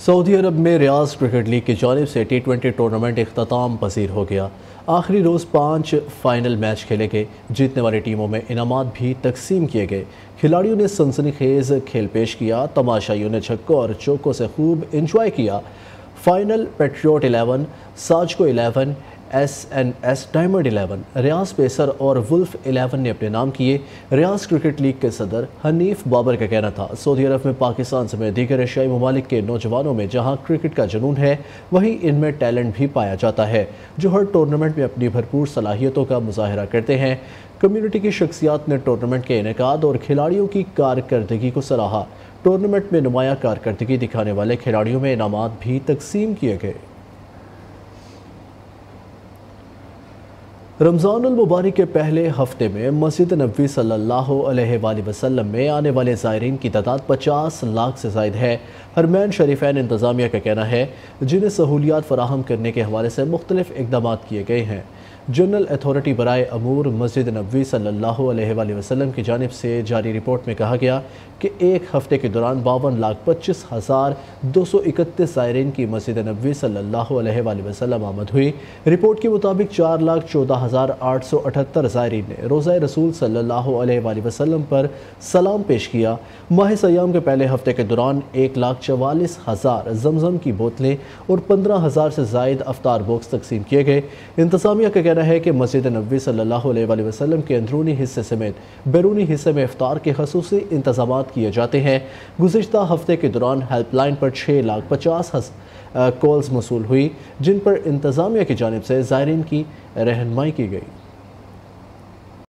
Saudi अरब में रियाज cricket league की जानिब से T20 टूर्नामेंट इख्तिताम पसीर हो गया। आखिरी रोज़ 5 फाइनल मैच खेले गए। जीतने वाली टीमों में इनामात भी तकसीम किए गए। खिलाड़ियों ने सनसनीखेज खेल पेश किया। तमाशाइयों ने छक्कों और चौकों से खूब इंजॉय किया। फाइनल पेट्रियोट 11, साजको 11, SNS डायमंड 11, रियाज पेसर और वुल्फ 11 ने अपने नाम किए। रियाज क्रिकेट लीग के सदर हनीफ बाबर का कहना था, सऊदी अरब में पाकिस्तान समेत दीगर एशियाई ममालिक के नौजवानों में जहां क्रिकेट का जुनून है, वहीं इनमें टैलेंट भी पाया जाता है, जो हर टूर्नामेंट में अपनी भरपूर सलाहियतों का मुजाहरा करते हैं। कम्युनिटी की शख्सियात ने टूर्नामेंट के इनेकाद और खिलाड़ियों की कारकर्दगी को सराहा। टूर्नामेंट में नुमाया कारकर्दगी दिखाने वाले खिलाड़ियों में इनामात भी तकसीम किए गए। रमज़ानुल मुबारक के पहले हफ्ते में मस्जिद नबवी सल्लल्लाहु अलैहि वसल्लम में आने वाले ज़ायरीन की तादाद 50 लाख से ज़ायद है। हरमैन शरीफैन इंतज़ामिया का कहना है, जिन्हें सहूलियात फराहम करने के हवाले से मुख्तलिफ इक़दाम किए गए हैं। जनरल अथॉरिटी बराए अमूर मस्जिद नबवी सल्लल्लाहु अलैहि वसल्लम की जानिब से जारी रिपोर्ट में कहा गया कि एक हफ्ते के दौरान 52,25,231 ज़ायरीन की मस्जिद नबवी सल्लल्लाहु अलैहि वसल्लम आमद हुई। रिपोर्ट के मुताबिक 4,14,878 ज़ायरीन ने रोज़ा रसूल सल्लल्लाहु अलैहि वसल्लम पर सलाम पेश किया। माह सयाम के पहले हफ्ते के दौरान 1,44,000 जमजम की बोतलें और 15,000 से ज़ायद अफ्तार बॉक्स तकसीम किए गए। इंतज़ामिया का कहना है कि मस्जिद नबवी सल्लल्लाहु अलैहि वसल्लम के अंदरूनी हिस्से समेत बैरूनी हिस्से में इफ्तार के खसूसी इंतज़ामात किए जाते हैं। गुज़िश्ता हफ्ते के दौरान हेल्पलाइन पर 6,50,000 कॉल्स मौसूल हुई, जिन पर इंतज़ामिया की जानिब से ज़ायरीन की रहनुमाई की गई।